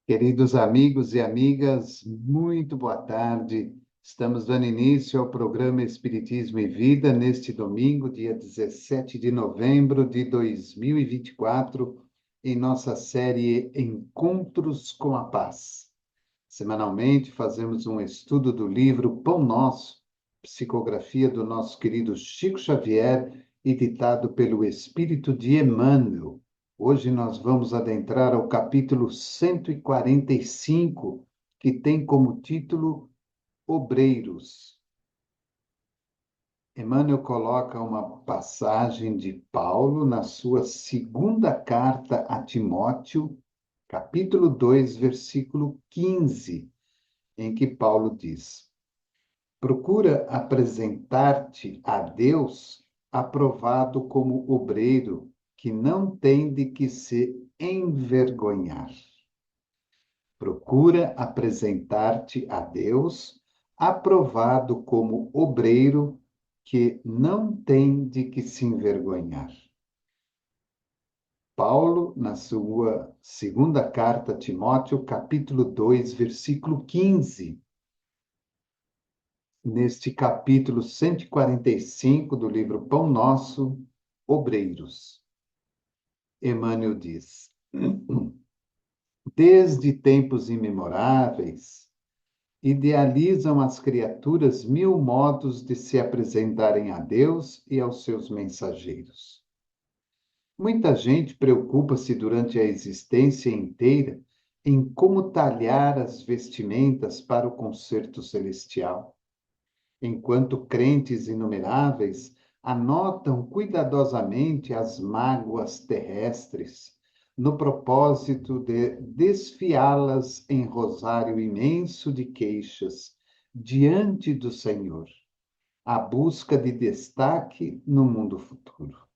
Queridos amigos e amigas, muito boa tarde. Estamos dando início ao programa Espiritismo e Vida neste domingo, dia 17 de novembro de 2024, em nossa série Encontros com a Paz. Semanalmente fazemos um estudo do livro Pão Nosso, psicografia do nosso querido Chico Xavier, editado pelo Espírito de Emmanuel. Hoje nós vamos adentrar ao capítulo 145, que tem como título Obreiros. Emmanuel coloca uma passagem de Paulo na sua segunda carta a Timóteo, capítulo 2, versículo 15, em que Paulo diz: Procura apresentar-te a Deus aprovado como obreiro, que não tem de que se envergonhar. Procura apresentar-te a Deus aprovado como obreiro, que não tem de que se envergonhar. Paulo, na sua segunda carta a Timóteo, capítulo 2, versículo 15. Neste capítulo 145 do livro Pão Nosso, Obreiros. Emmanuel diz: Desde tempos imemoráveis, idealizam as criaturas mil modos de se apresentarem a Deus e aos seus mensageiros. Muita gente preocupa-se durante a existência inteira em como talhar as vestimentas para o concerto celestial, enquanto crentes inumeráveis anotam cuidadosamente as mágoas terrestres, no propósito de desfiá-las em rosário imenso de queixas diante do Senhor, à busca de destaque no mundo futuro.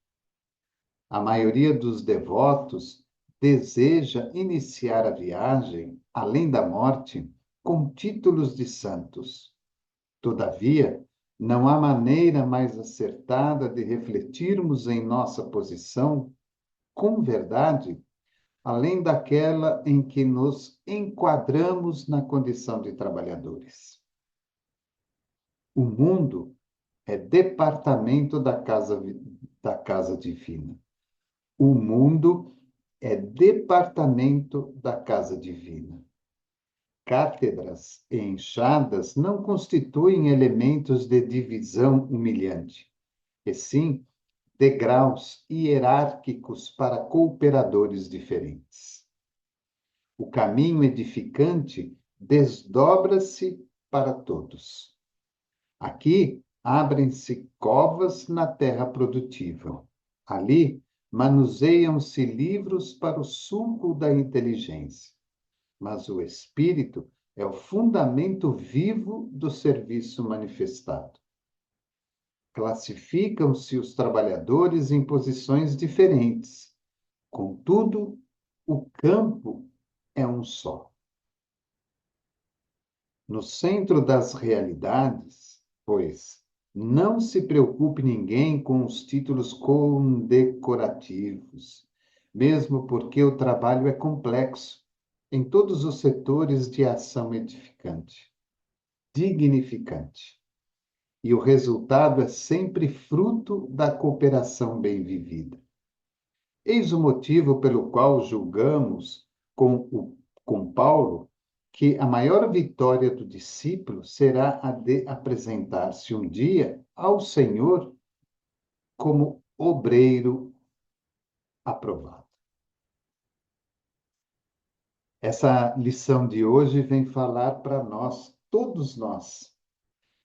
A maioria dos devotos deseja iniciar a viagem, além da morte, com títulos de santos. Todavia, não há maneira mais acertada de refletirmos em nossa posição, com verdade, além daquela em que nos enquadramos na condição de trabalhadores. O mundo é departamento da casa divina. O mundo é departamento da casa divina. Cátedras e enxadas não constituem elementos de divisão humilhante, e sim degraus hierárquicos para cooperadores diferentes. O caminho edificante desdobra-se para todos. Aqui abrem-se covas na terra produtiva. Ali manuseiam-se livros para o suco da inteligência. Mas o espírito é o fundamento vivo do serviço manifestado. Classificam-se os trabalhadores em posições diferentes. Contudo, o campo é um só. No centro das realidades, pois, não se preocupe ninguém com os títulos condecorativos, mesmo porque o trabalho é complexo em todos os setores de ação edificante, dignificante. E o resultado é sempre fruto da cooperação bem vivida. Eis o motivo pelo qual julgamos com Paulo que a maior vitória do discípulo será a de apresentar-se um dia ao Senhor como obreiro aprovado. Essa lição de hoje vem falar para nós, todos nós,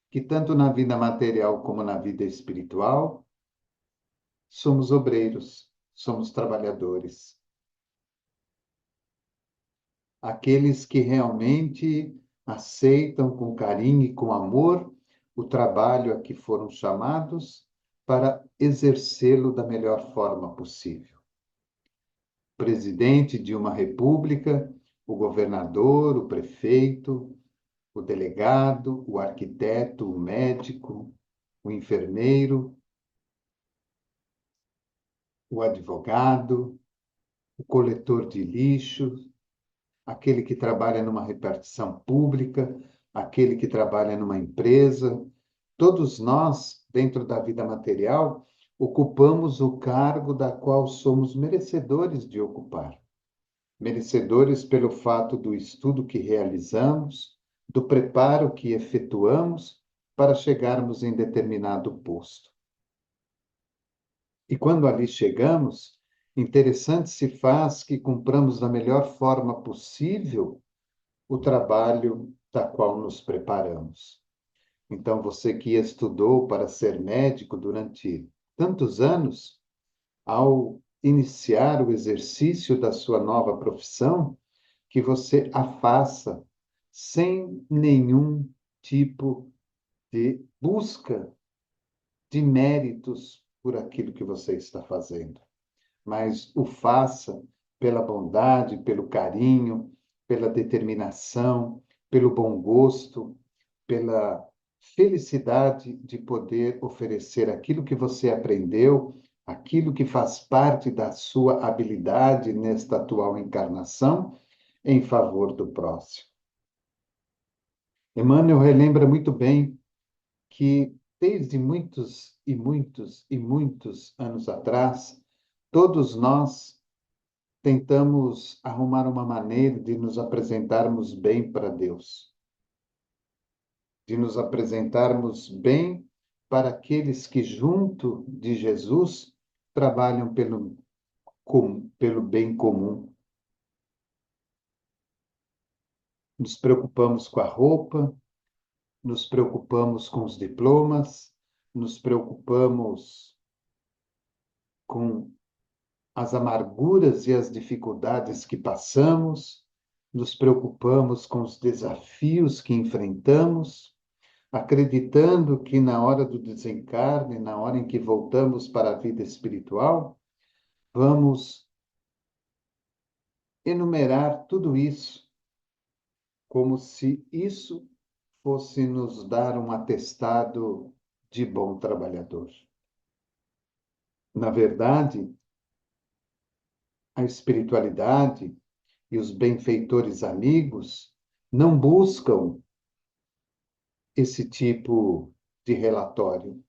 que tanto na vida material como na vida espiritual, somos obreiros, somos trabalhadores. Aqueles que realmente aceitam com carinho e com amor o trabalho a que foram chamados para exercê-lo da melhor forma possível. O presidente de uma república, o governador, o prefeito, o delegado, o arquiteto, o médico, o enfermeiro, o advogado, o coletor de lixo, aquele que trabalha numa repartição pública, aquele que trabalha numa empresa. Todos nós, dentro da vida material, ocupamos o cargo da qual somos merecedores de ocupar. Merecedores pelo fato do estudo que realizamos, do preparo que efetuamos para chegarmos em determinado posto. E quando ali chegamos, interessante se faz que cumpramos da melhor forma possível o trabalho da qual nos preparamos. Então, você que estudou para ser médico durante tantos anos, ao iniciar o exercício da sua nova profissão, que você a faça sem nenhum tipo de busca de méritos por aquilo que você está fazendo, mas o faça pela bondade, pelo carinho, pela determinação, pelo bom gosto, pela felicidade de poder oferecer aquilo que você aprendeu, aquilo que faz parte da sua habilidade nesta atual encarnação, em favor do próximo. Emmanuel relembra muito bem que, desde muitos e muitos e muitos anos atrás, todos nós tentamos arrumar uma maneira de nos apresentarmos bem para Deus, de nos apresentarmos bem para aqueles que, junto de Jesus, trabalham pelo bem comum. Nos preocupamos com a roupa, nos preocupamos com os diplomas, nos preocupamos com as amarguras e as dificuldades que passamos, nos preocupamos com os desafios que enfrentamos, acreditando que na hora do desencarne, na hora em que voltamos para a vida espiritual, vamos enumerar tudo isso como se isso fosse nos dar um atestado de bom trabalhador. Na verdade, a espiritualidade e os benfeitores amigos não buscam esse tipo de relatório.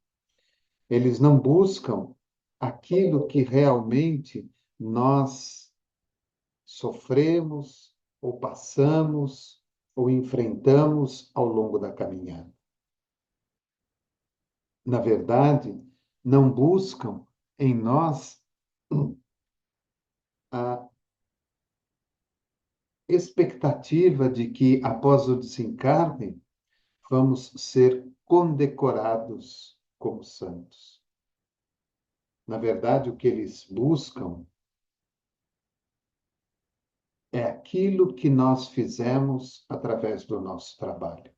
Eles não buscam aquilo que realmente nós sofremos, ou passamos, ou enfrentamos ao longo da caminhada. Na verdade, não buscam em nós a expectativa de que, após o desencarne, vamos ser condecorados como santos. Na verdade, o que eles buscam é aquilo que nós fizemos através do nosso trabalho.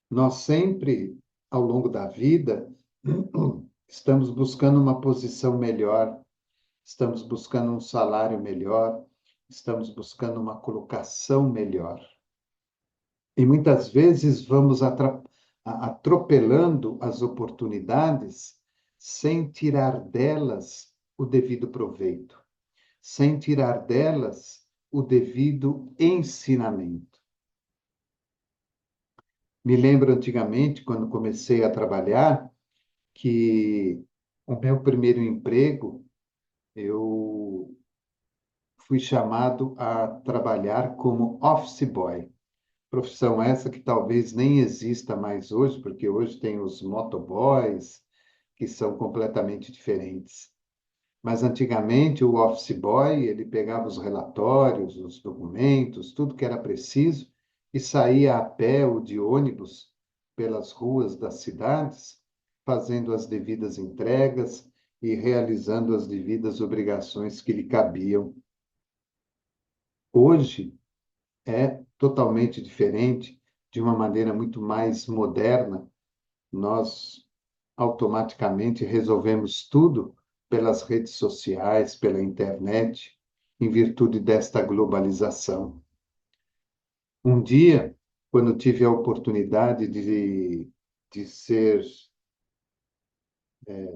Nós sempre, ao longo da vida, estamos buscando uma posição melhor, estamos buscando um salário melhor, estamos buscando uma colocação melhor. E muitas vezes vamos atropelando as oportunidades sem tirar delas o devido proveito, sem tirar delas o devido ensinamento. Me lembro antigamente, quando comecei a trabalhar, que o meu primeiro emprego, eu fui chamado a trabalhar como office boy. Profissão essa que talvez nem exista mais hoje, porque hoje tem os motoboys, que são completamente diferentes. Mas antigamente o office boy, ele pegava os relatórios, os documentos, tudo que era preciso e saía a pé ou de ônibus pelas ruas das cidades, fazendo as devidas entregas e realizando as devidas obrigações que lhe cabiam. Hoje é totalmente diferente, de uma maneira muito mais moderna. Nós automaticamente resolvemos tudo pelas redes sociais, pela internet, em virtude desta globalização. Um dia, quando tive a oportunidade de ser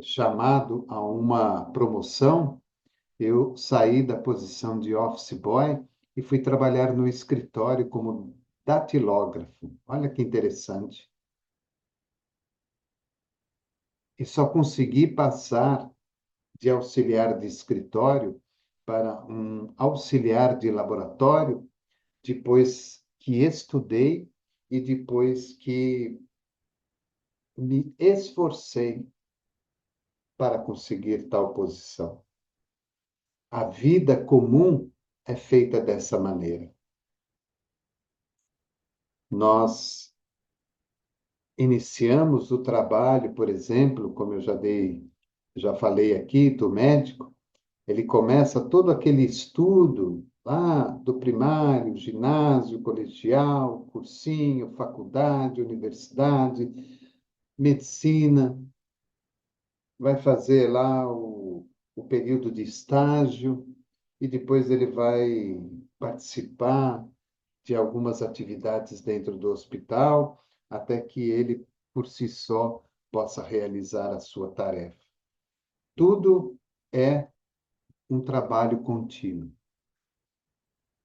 chamado a uma promoção, Eu saí da posição de office boy e fui trabalhar no escritório como datilógrafo. Olha que interessante. E só consegui passar de auxiliar de escritório para um auxiliar de laboratório depois que estudei e depois que me esforcei para conseguir tal posição. A vida comum é feita dessa maneira. Nós iniciamos o trabalho, por exemplo, como já falei aqui, do médico, ele começa todo aquele estudo lá do primário, ginásio, colegial, cursinho, faculdade, universidade, medicina, vai fazer lá o período de estágio e depois ele vai participar de algumas atividades dentro do hospital, até que ele, por si só, possa realizar a sua tarefa. Tudo é um trabalho contínuo.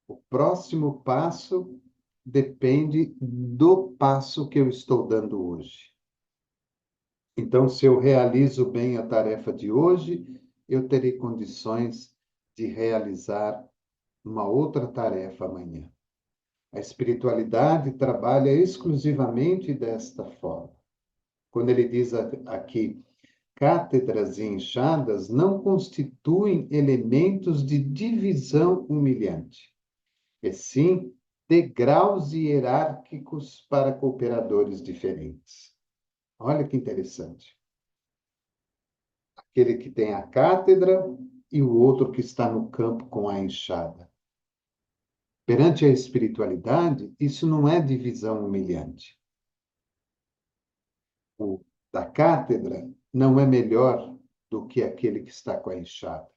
O próximo passo depende do passo que eu estou dando hoje. Então, se eu realizo bem a tarefa de hoje, eu terei condições de realizar uma outra tarefa amanhã. A espiritualidade trabalha exclusivamente desta forma. Quando ele diz aqui, cátedras e enxadas não constituem elementos de divisão humilhante, e sim degraus hierárquicos para cooperadores diferentes. Olha que interessante. Aquele que tem a cátedra e o outro que está no campo com a enxada. Perante a espiritualidade, isso não é divisão humilhante. O da cátedra não é melhor do que aquele que está com a enxada.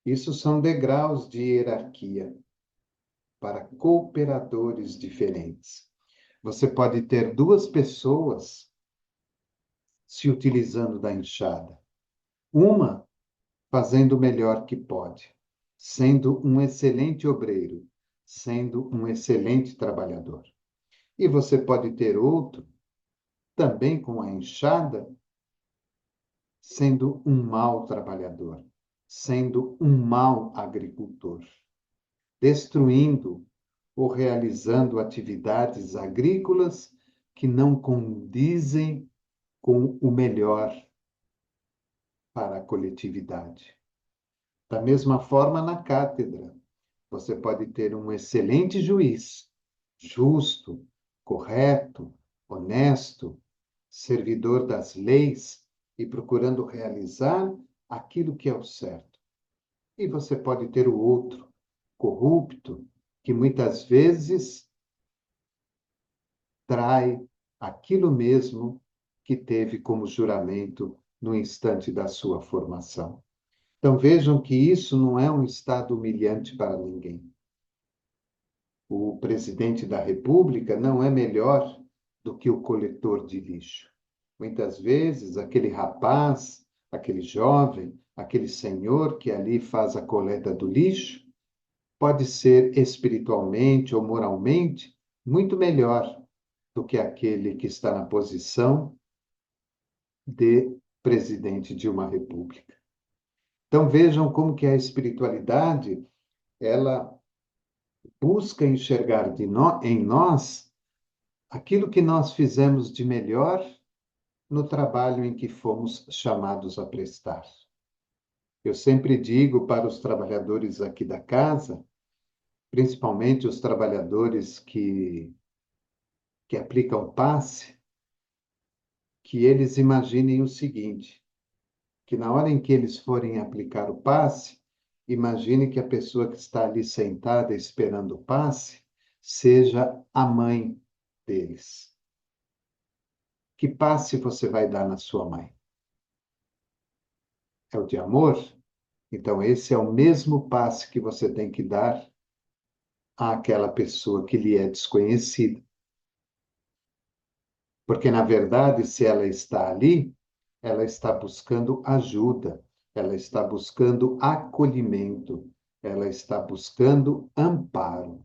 Isso são degraus de hierarquia para cooperadores diferentes. Você pode ter duas pessoas se utilizando da enxada. Uma fazendo o melhor que pode, sendo um excelente obreiro, sendo um excelente trabalhador. E você pode ter outro também com a enxada, sendo um mau trabalhador, sendo um mau agricultor, destruindo ou realizando atividades agrícolas que não condizem com o melhor para a coletividade. Da mesma forma, na cátedra, você pode ter um excelente juiz, justo, correto, honesto, servidor das leis e procurando realizar aquilo que é o certo. E você pode ter o outro, corrupto, que muitas vezes trai aquilo mesmo que teve como juramento no instante da sua formação. Então vejam que isso não é um estado humilhante para ninguém. O presidente da República não é melhor do que o coletor de lixo. Muitas vezes, aquele rapaz, aquele jovem, aquele senhor que ali faz a coleta do lixo, pode ser espiritualmente ou moralmente muito melhor do que aquele que está na posição de presidente de uma república. Então vejam como que a espiritualidade, ela busca enxergar em nós aquilo que nós fizemos de melhor no trabalho em que fomos chamados a prestar. Eu sempre digo para os trabalhadores aqui da casa, principalmente os trabalhadores que aplicam passe, que eles imaginem o seguinte, que na hora em que eles forem aplicar o passe, imagine que a pessoa que está ali sentada esperando o passe seja a mãe deles. Que passe você vai dar na sua mãe? É o de amor? Então, esse é o mesmo passe que você tem que dar àquela pessoa que lhe é desconhecida. Porque, na verdade, se ela está ali, ela está buscando ajuda, ela está buscando acolhimento, ela está buscando amparo.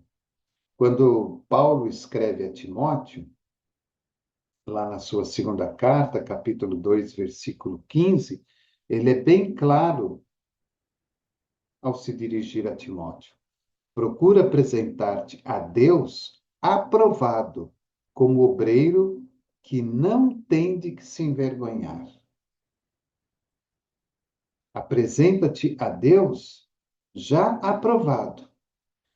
Quando Paulo escreve a Timóteo, lá na sua segunda carta, capítulo 2, versículo 15, ele é bem claro ao se dirigir a Timóteo. Procura apresentar-te a Deus aprovado, como obreiro que não tem de que se envergonhar. Apresenta-te a Deus já aprovado,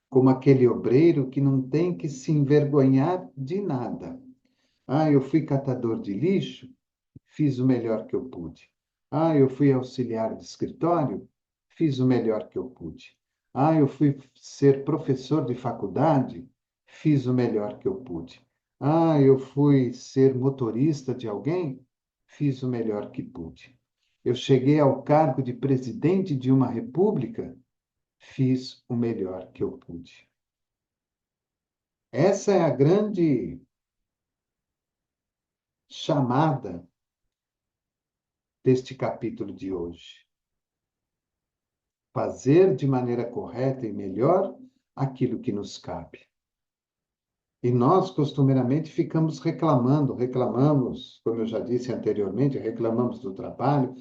como aquele obreiro que não tem que se envergonhar de nada. Ah, eu fui catador de lixo, fiz o melhor que eu pude. Ah, eu fui auxiliar de escritório, fiz o melhor que eu pude. Ah, eu fui ser professor de faculdade, fiz o melhor que eu pude. Ah, eu fui ser motorista de alguém, fiz o melhor que pude. Eu cheguei ao cargo de presidente de uma república, fiz o melhor que eu pude. Essa é a grande chamada deste capítulo de hoje. Fazer de maneira correta e melhor aquilo que nos cabe. E nós, costumeiramente, ficamos reclamamos, como eu já disse anteriormente, reclamamos do trabalho,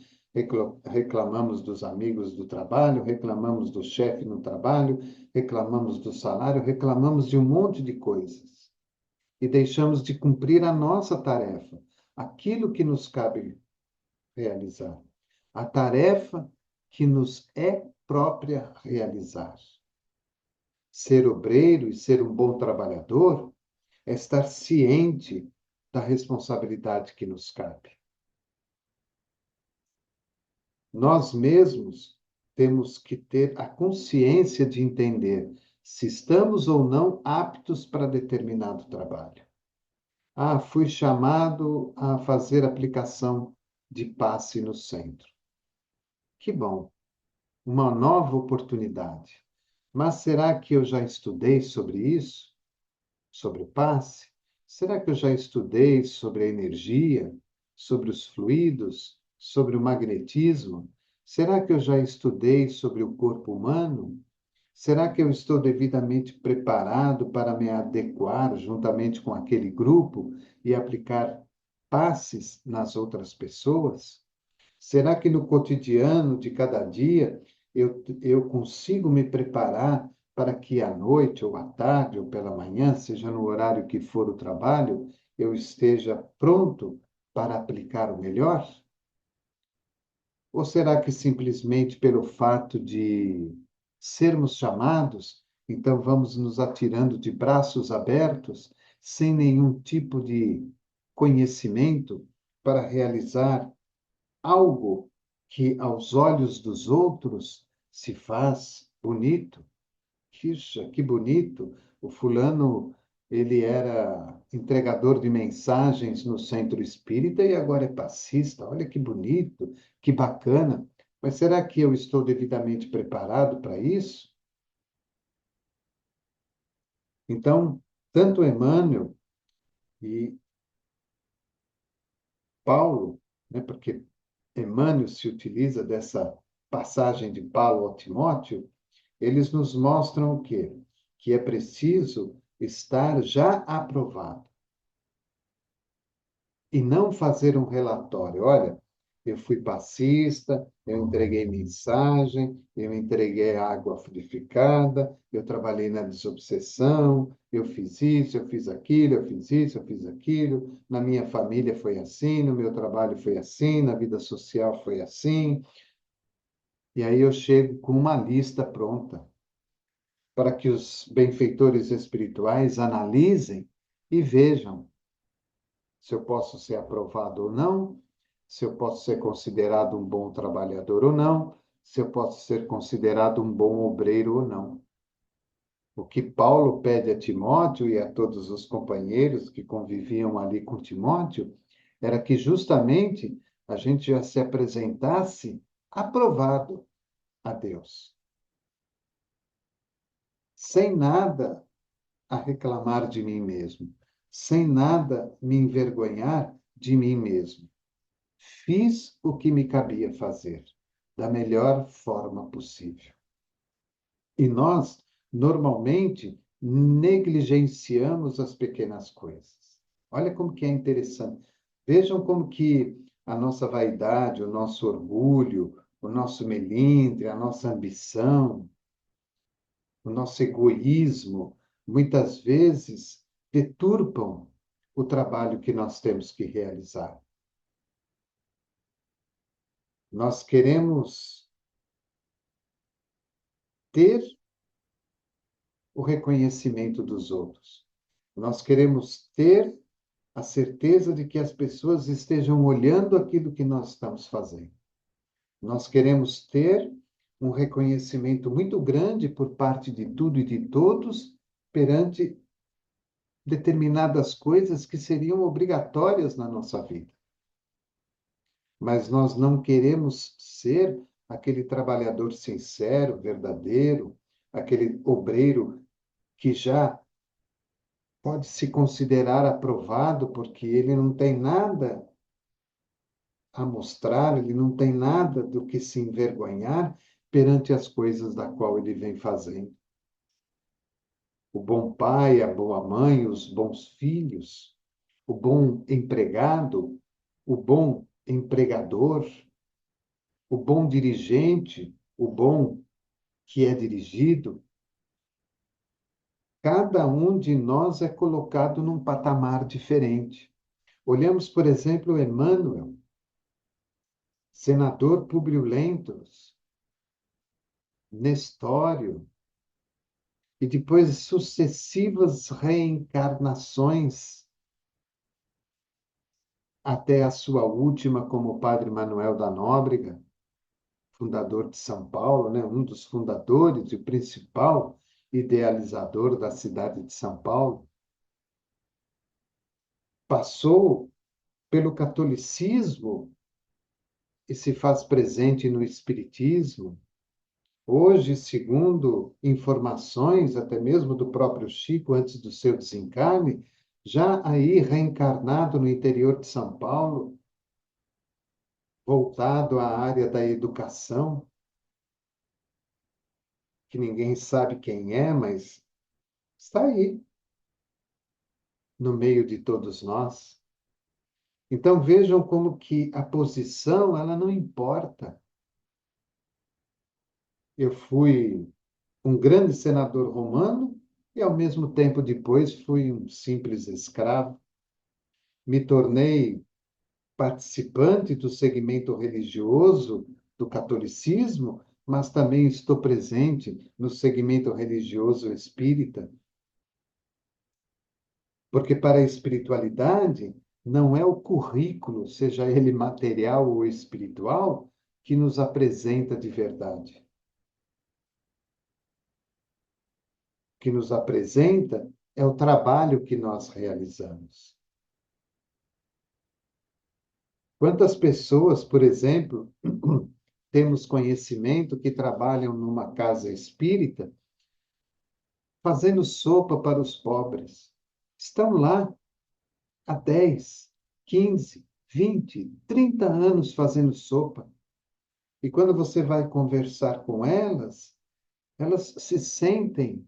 reclamamos dos amigos do trabalho, reclamamos do chefe no trabalho, reclamamos do salário, reclamamos de um monte de coisas. E deixamos de cumprir a nossa tarefa, aquilo que nos cabe realizar, a tarefa que nos é própria realizar. Ser obreiro e ser um bom trabalhador é estar ciente da responsabilidade que nos cabe. Nós mesmos temos que ter a consciência de entender se estamos ou não aptos para determinado trabalho. Ah, fui chamado a fazer aplicação de passe no centro. Que bom, uma nova oportunidade. Mas será que eu já estudei sobre isso? Sobre o passe? Será que eu já estudei sobre a energia, sobre os fluidos, sobre o magnetismo? Será que eu já estudei sobre o corpo humano? Será que eu estou devidamente preparado para me adequar juntamente com aquele grupo e aplicar passes nas outras pessoas? Será que no cotidiano de cada dia eu consigo me preparar para que à noite, ou à tarde, ou pela manhã, seja no horário que for o trabalho, eu esteja pronto para aplicar o melhor? Ou será que simplesmente pelo fato de sermos chamados, então vamos nos atirando de braços abertos, sem nenhum tipo de conhecimento para realizar algo que aos olhos dos outros se faz bonito? Puxa, que bonito! O fulano, ele era entregador de mensagens no centro espírita e agora é passista. Olha que bonito, que bacana. Mas será que eu estou devidamente preparado para isso? Então, tanto Emmanuel e Paulo, né, porque Emmanuel se utiliza dessa passagem de Paulo ao Timóteo, eles nos mostram o quê? Que é preciso estar já aprovado e não fazer um relatório. Olha, eu fui passista, eu entreguei mensagem, eu entreguei água purificada, eu trabalhei na desobsessão, eu fiz isso, eu fiz aquilo, eu fiz isso, eu fiz aquilo, na minha família foi assim, no meu trabalho foi assim, na vida social foi assim. E aí eu chego com uma lista pronta para que os benfeitores espirituais analisem e vejam se eu posso ser aprovado ou não, se eu posso ser considerado um bom trabalhador ou não, se eu posso ser considerado um bom obreiro ou não. O que Paulo pede a Timóteo e a todos os companheiros que conviviam ali com Timóteo era que justamente a gente já se apresentasse aprovado a Deus, sem nada a reclamar de mim mesmo, sem nada me envergonhar de mim mesmo. Fiz o que me cabia fazer. da melhor forma possível. E nós, normalmente, negligenciamos as pequenas coisas. Olha como que é interessante. Vejam como que a nossa vaidade, o nosso orgulho, o nosso melindre, a nossa ambição, o nosso egoísmo, muitas vezes deturpam o trabalho que nós temos que realizar. Nós queremos ter o reconhecimento dos outros. Nós queremos ter a certeza de que as pessoas estejam olhando aquilo que nós estamos fazendo. Nós queremos ter um reconhecimento muito grande por parte de tudo e de todos perante determinadas coisas que seriam obrigatórias na nossa vida. Mas nós não queremos ser aquele trabalhador sincero, verdadeiro, aquele obreiro que já pode se considerar aprovado porque ele não tem nada a mostrar, ele não tem nada do que se envergonhar perante as coisas da qual ele vem fazendo. O bom pai, a boa mãe, os bons filhos, o bom empregado, o bom empregador, o bom dirigente, o bom que é dirigido, cada um de nós é colocado num patamar diferente. Olhamos, por exemplo, Emmanuel, senador Públio Lentulus, Nestório, e depois sucessivas reencarnações até a sua última como Padre Manuel da Nóbrega, fundador de São Paulo, né? Um dos fundadores e o principal idealizador da cidade de São Paulo. Passou pelo catolicismo e se faz presente no espiritismo. Hoje, segundo informações até mesmo do próprio Chico, antes do seu desencarne, já aí reencarnado no interior de São Paulo, voltado à área da educação, que ninguém sabe quem é, mas está aí, no meio de todos nós. Então vejam como que a posição, ela não importa. Eu fui um grande senador romano e, ao mesmo tempo, depois fui um simples escravo. Me tornei participante do segmento religioso do catolicismo, mas também estou presente no segmento religioso espírita, porque para a espiritualidade não é o currículo, seja ele material ou espiritual, que nos apresenta de verdade. O que nos apresenta é o trabalho que nós realizamos. Quantas pessoas, por exemplo, temos conhecimento que trabalham numa casa espírita fazendo sopa para os pobres? Estão lá há 10, 15, 20, 30 anos fazendo sopa. E quando você vai conversar com elas, elas se sentem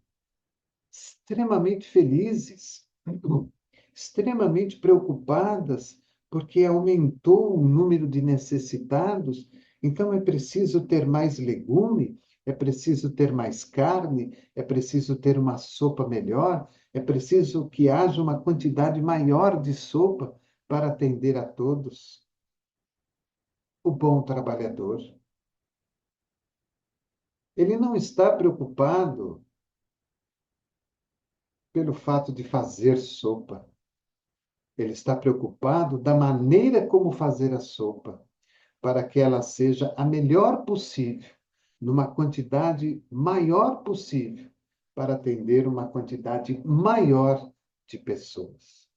extremamente felizes, extremamente preocupadas, porque aumentou o número de necessitados, então é preciso ter mais legume, é preciso ter mais carne, é preciso ter uma sopa melhor, é preciso que haja uma quantidade maior de sopa para atender a todos. O bom trabalhador, ele não está preocupado pelo fato de fazer sopa. Ele está preocupado da maneira como fazer a sopa, para que ela seja a melhor possível, numa quantidade maior possível, para atender uma quantidade maior de pessoas.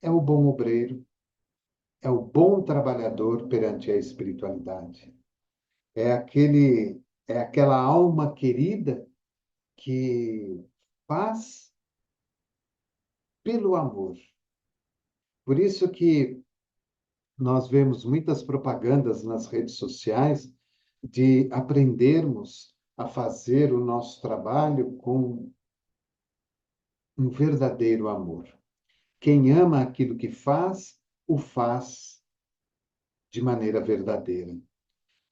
É o bom obreiro, é o bom trabalhador perante a espiritualidade. É aquela alma querida que faz pelo amor. Por isso que nós vemos muitas propagandas nas redes sociais de aprendermos a fazer o nosso trabalho com um verdadeiro amor. Quem ama aquilo que faz, o faz de maneira verdadeira,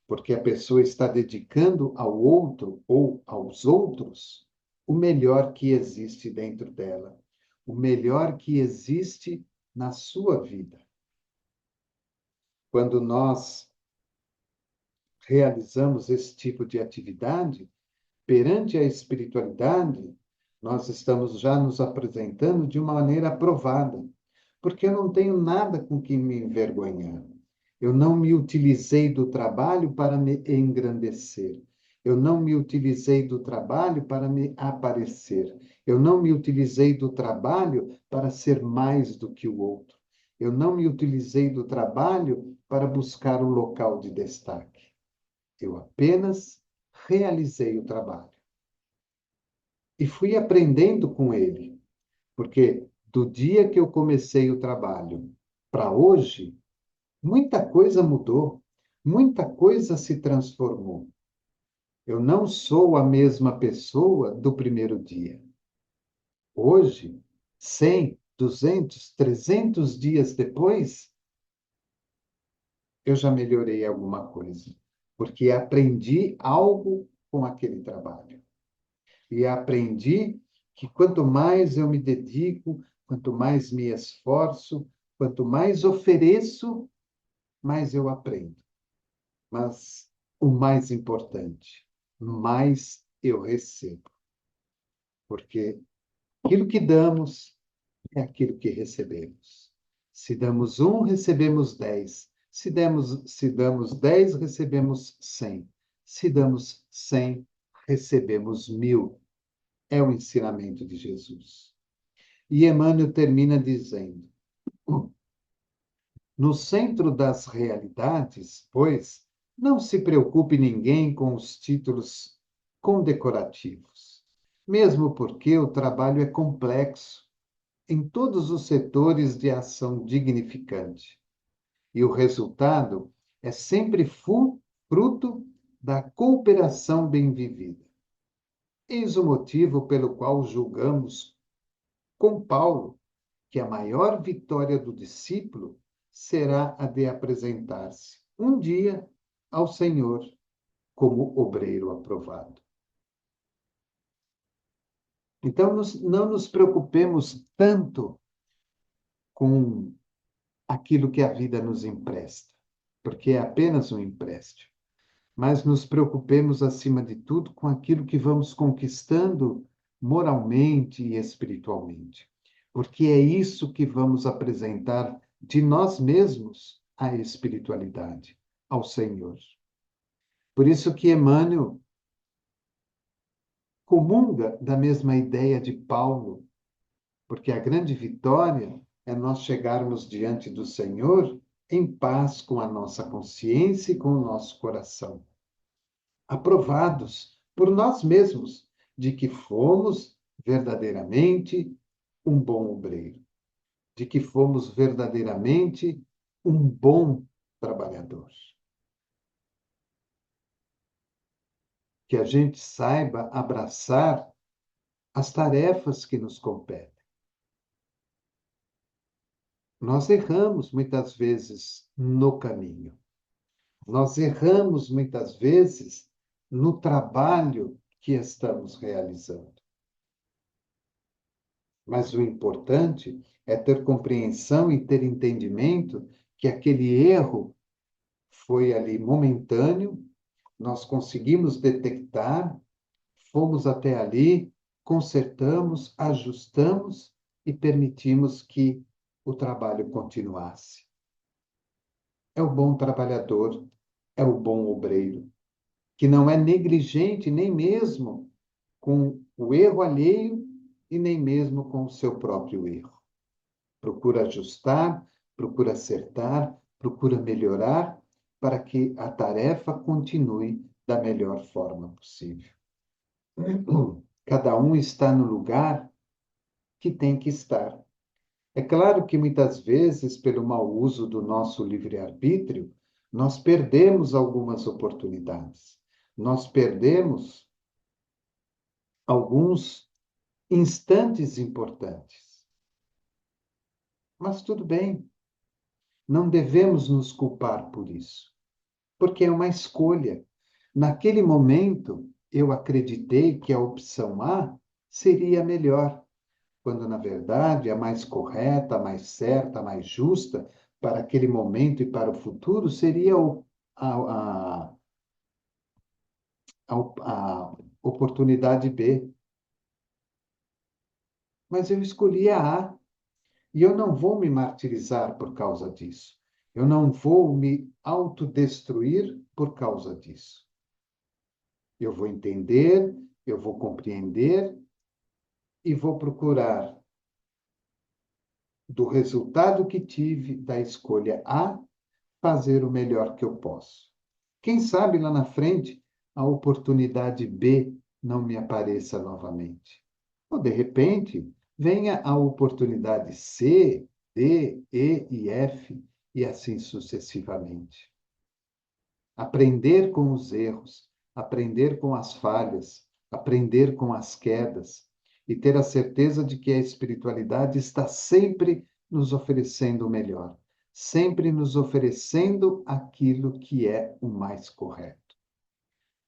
porque a pessoa está dedicando ao outro ou aos outros o melhor que existe dentro dela, o melhor que existe na sua vida. Quando nós realizamos esse tipo de atividade, perante a espiritualidade, nós estamos já nos apresentando de uma maneira aprovada, porque eu não tenho nada com que me envergonhar. Eu não me utilizei do trabalho para me engrandecer. Eu não me utilizei do trabalho para me aparecer. Eu não me utilizei do trabalho para ser mais do que o outro. Eu não me utilizei do trabalho para buscar um local de destaque. Eu apenas realizei o trabalho. E fui aprendendo com ele, porque do dia que eu comecei o trabalho para hoje, muita coisa mudou, muita coisa se transformou. Eu não sou a mesma pessoa do primeiro dia. Hoje, 100, 200, 300 dias depois, eu já melhorei alguma coisa, porque aprendi algo com aquele trabalho. E aprendi que quanto mais eu me dedico, quanto mais me esforço, quanto mais ofereço, mais eu aprendo. Mas o mais importante, mais eu recebo. Porque aquilo que damos é aquilo que recebemos. Se damos um, recebemos 10. Se damos 10, recebemos 100. Se damos 100, recebemos 1000. É o ensinamento de Jesus. E Emmanuel termina dizendo: no centro das realidades, pois, não se preocupe ninguém com os títulos condecorativos, mesmo porque o trabalho é complexo em todos os setores de ação dignificante. E o resultado é sempre fruto da cooperação bem vivida. Eis o motivo pelo qual julgamos com Paulo que a maior vitória do discípulo será a de apresentar-se um dia ao Senhor como obreiro aprovado. Então, não nos preocupemos tanto com aquilo que a vida nos empresta, porque é apenas um empréstimo, mas nos preocupemos, acima de tudo, com aquilo que vamos conquistando moralmente e espiritualmente, porque é isso que vamos apresentar de nós mesmos à espiritualidade, ao Senhor. Por isso que Emmanuel comunga da mesma ideia de Paulo, porque a grande vitória é nós chegarmos diante do Senhor em paz com a nossa consciência e com o nosso coração, aprovados por nós mesmos de que fomos verdadeiramente um bom obreiro, de que fomos verdadeiramente um bom trabalhador. Que a gente saiba abraçar as tarefas que nos competem. Nós erramos muitas vezes no caminho. Nós erramos muitas vezes no trabalho que estamos realizando. Mas o importante é ter compreensão e ter entendimento que aquele erro foi ali momentâneo, nós conseguimos detectar, fomos até ali, consertamos, ajustamos e permitimos que o trabalho continuasse. É o bom trabalhador, é o bom obreiro, que não é negligente nem mesmo com o erro alheio e nem mesmo com o seu próprio erro. Procura ajustar, procura acertar, procura melhorar para que a tarefa continue da melhor forma possível. Cada um está no lugar que tem que estar. É claro que muitas vezes, pelo mau uso do nosso livre-arbítrio, Nós perdemos algumas oportunidades. Nós perdemos alguns instantes importantes. Mas tudo bem, não devemos nos culpar por isso, porque é uma escolha. Naquele momento, eu acreditei que a opção A seria melhor, quando na verdade a mais correta, a mais certa, a mais justa para aquele momento e para o futuro seria a, a, a oportunidade B. Mas eu escolhi a A e eu não vou me martirizar por causa disso. Eu não vou me autodestruir por causa disso. Eu vou entender, eu vou compreender e vou procurar, do resultado que tive da escolha A, fazer o melhor que eu posso. Quem sabe lá na frente a oportunidade B não me apareça novamente. Ou, de repente, venha a oportunidade C, D, E e F, e assim sucessivamente. Aprender com os erros, aprender com as falhas, aprender com as quedas e ter a certeza de que a espiritualidade está sempre nos oferecendo o melhor, sempre nos oferecendo aquilo que é o mais correto.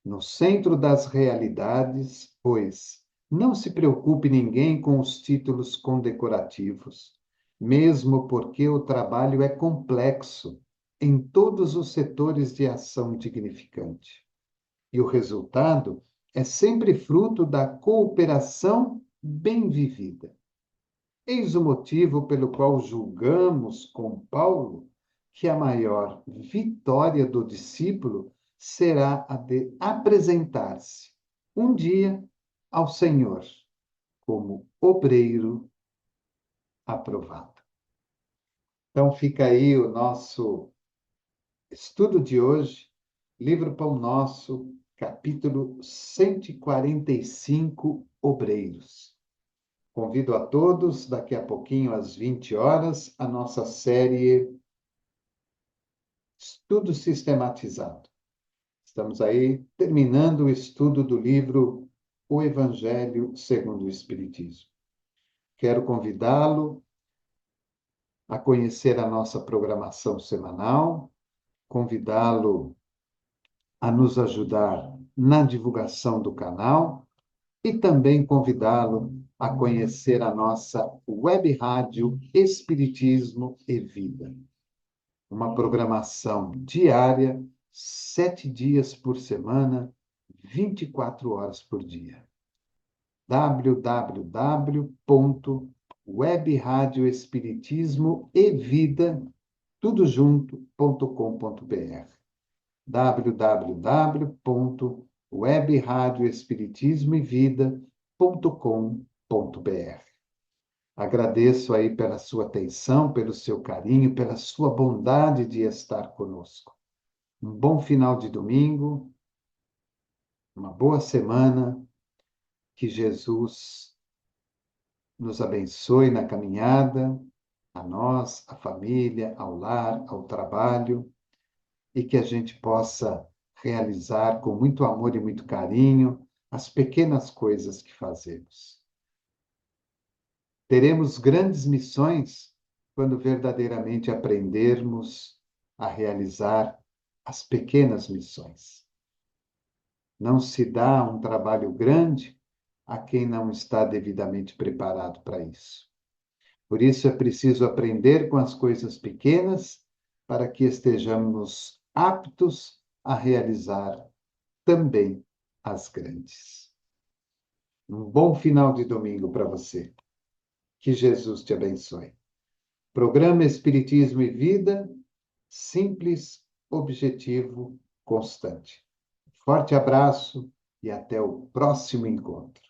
No centro das realidades, pois, não se preocupe ninguém com os títulos condecorativos, mesmo porque o trabalho é complexo em todos os setores de ação dignificante. E o resultado é sempre fruto da cooperação bem vivida. Eis o motivo pelo qual julgamos com Paulo que a maior vitória do discípulo será a de apresentar-se um dia ao Senhor como obreiro aprovado. Então fica aí o nosso estudo de hoje, livro Pão Nosso, capítulo 145, Obreiros. Convido a todos, daqui a pouquinho, às 20 horas, a nossa série Estudo Sistematizado. Estamos aí terminando o estudo do livro O Evangelho segundo o Espiritismo. Quero convidá-lo a conhecer a nossa programação semanal, convidá-lo a nos ajudar na divulgação do canal e também convidá-lo a conhecer a nossa web rádio Espiritismo e Vida. Uma programação diária, 7 dias por semana, 24 horas por dia. www.webradioespiritismoevida, tudo junto.com.br. www.webradioespiritismoevida.com.br. Agradeço aí pela sua atenção, pelo seu carinho, pela sua bondade de estar conosco. Um bom final de domingo, uma boa semana, que Jesus nos abençoe na caminhada, a nós, a família, ao lar, ao trabalho, e que a gente possa realizar com muito amor e muito carinho as pequenas coisas que fazemos. Teremos grandes missões quando verdadeiramente aprendermos a realizar as pequenas missões. Não se dá um trabalho grande a quem não está devidamente preparado para isso. Por isso é preciso aprender com as coisas pequenas para que estejamos aptos a realizar também as grandes. Um bom final de domingo para você. Que Jesus te abençoe. Programa Espiritismo e Vida, simples, objetivo, constante. Forte abraço e até o próximo encontro.